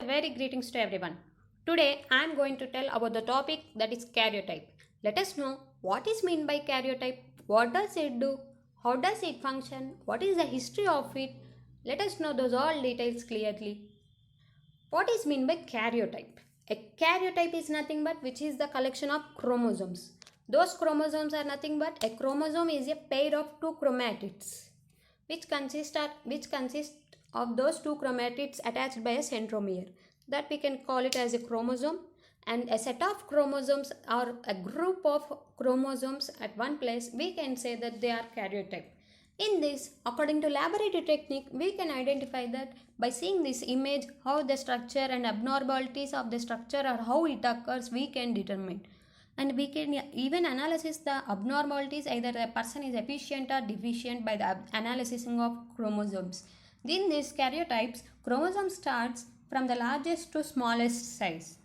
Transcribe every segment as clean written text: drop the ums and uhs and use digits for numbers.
very greetings to everyone. Today I am going to tell about the topic that is karyotype. Let us know what is meant by karyotype, what does it do, how does it function, what is the history of it. Let us know those all details clearly. What is meant by karyotype? A karyotype is nothing but which is the collection of chromosomes. Those chromosomes are nothing but a chromosome is a pair of two chromatids which consist of those two chromatids attached by a centromere, that we can call it as a chromosome. And a set of chromosomes or a group of chromosomes at one place, we can say that they are karyotype. In this, according to laboratory technique, we can identify that by seeing this image how the structure and abnormalities of the structure or how it occurs, we can determine. And we can even analyze the abnormalities, either the person is efficient or deficient, by the analysis of chromosomes. In these karyotypes, chromosome starts from the largest to smallest size,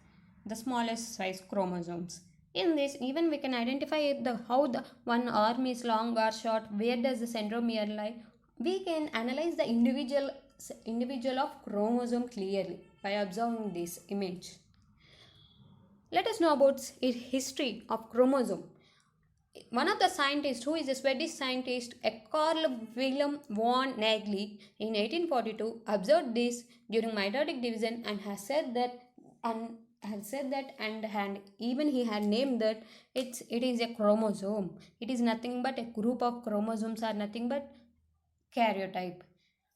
the smallest size chromosomes. In this, even we can identify how the one arm is long or short, where does the centromere lie. We can analyze the individual of chromosome clearly by observing this image. Let us know about its history of chromosome. One of the scientists, who is a Swedish scientist, Carl Wilhelm von Nageli, in 1842 observed this during mitotic division and has said that and even he had named that it is a chromosome. It is nothing but a group of chromosomes are nothing but karyotype.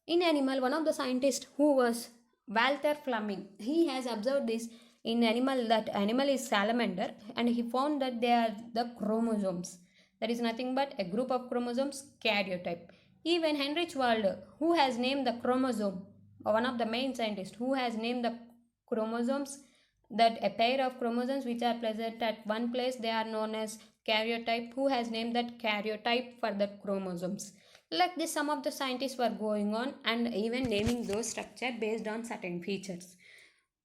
In animal, one of the scientists, who was Walter Fleming, he has observed this in animal, that animal is salamander, and he found that they are the chromosomes. That is nothing but a group of chromosomes, karyotype. Even Heinrich Walder, who has named the chromosome, or one of the main scientists who has named the chromosomes, that a pair of chromosomes which are present at one place, they are known as karyotype, who has named that karyotype for the chromosomes. Like this, some of the scientists were going on and even naming those structure based on certain features.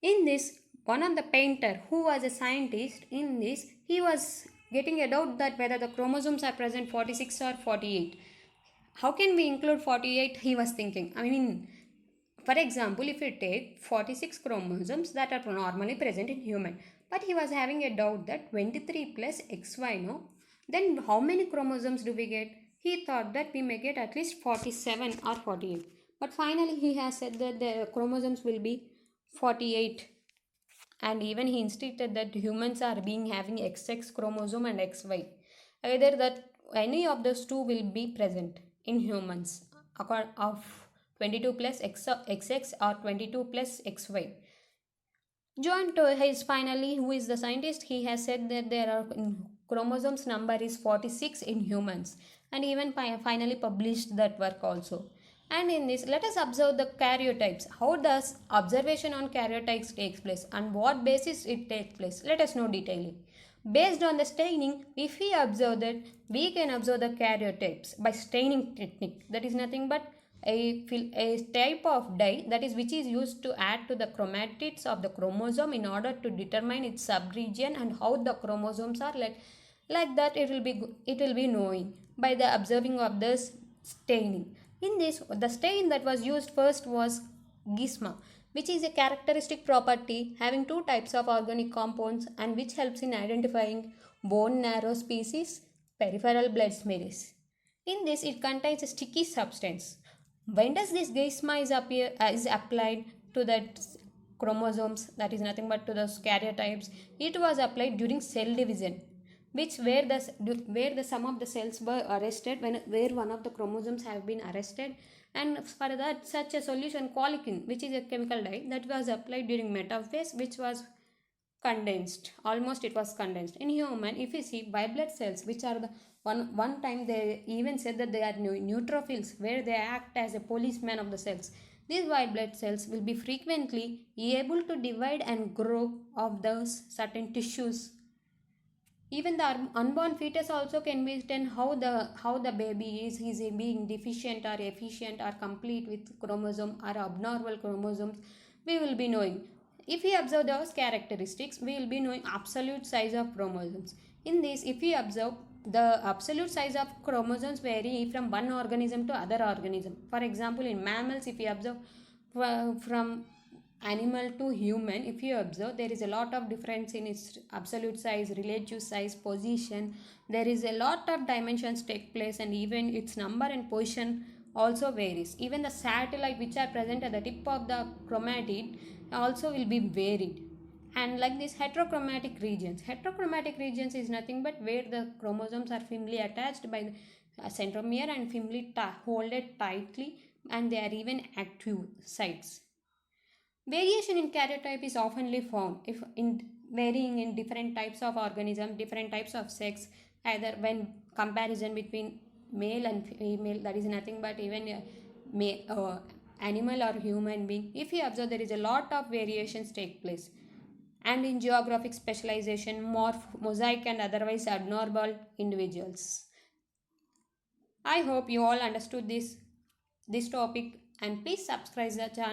In this, one of the painter, who was a scientist, in this he was getting a doubt that whether the chromosomes are present 46 or 48. How can we include 48? He was thinking. For example, if we take 46 chromosomes that are normally present in human, but he was having a doubt that 23 plus XY, no? Then how many chromosomes do we get? He thought that we may get at least 47 or 48. But finally he has said that the chromosomes will be 48. And even he instructed that humans are being having XX chromosome and XY. Either that any of those two will be present in humans of 22 plus XX or 22 plus XY. John his finally, who is the scientist, he has said that there are chromosomes number is 46 in humans, and even finally published that work also. And in this, let us observe the karyotypes. How does observation on karyotypes takes place and what basis it takes place? Let us know detailing. Based on the staining, if we observe that, we can observe the karyotypes by staining technique. That is nothing but a type of dye, that is which is used to add to the chromatids of the chromosome in order to determine its subregion and how the chromosomes are like that. It will be knowing by the observing of this staining. In this, the stain that was used first was gisma, which is a characteristic property having two types of organic compounds and which helps in identifying bone marrow species, peripheral blood smears. In this, it contains a sticky substance. When does this gisma is applied to the chromosomes, that is nothing but to the karyotypes? It was applied during cell division, where the some of the cells were arrested, where one of the chromosomes have been arrested, and for that such a solution colchicine, which is a chemical dye, that was applied during metaphase, which was condensed, almost it was condensed. In human, if you see white blood cells, which are the one time they even said that they are neutrophils, where they act as a policeman of the cells. These white blood cells will be frequently able to divide and grow of those certain tissues. Even the unborn fetus also can be seen how the baby is he being deficient or efficient or complete with chromosome or abnormal chromosomes. We will be knowing. If we observe those characteristics, we will be knowing absolute size of chromosomes. In this, if we observe, the absolute size of chromosomes vary from one organism to other organism. For example, in mammals, if we observe from animal to human, if you observe, there is a lot of difference in its absolute size, relative size, position. There is a lot of dimensions take place, and even its number and position also varies. Even the satellite which are present at the tip of the chromatid also will be varied. And like this, heterochromatic regions is nothing but where the chromosomes are firmly attached by the centromere and firmly hold it tightly, and they are even active sites. Variation in karyotype is oftenly found if in varying in different types of organism, different types of sex, either when comparison between male and female, that is nothing but even a animal or human being. If you observe, there is a lot of variations take place. And in geographic specialization, mosaic and otherwise abnormal individuals. I hope you all understood this topic, and please subscribe the channel.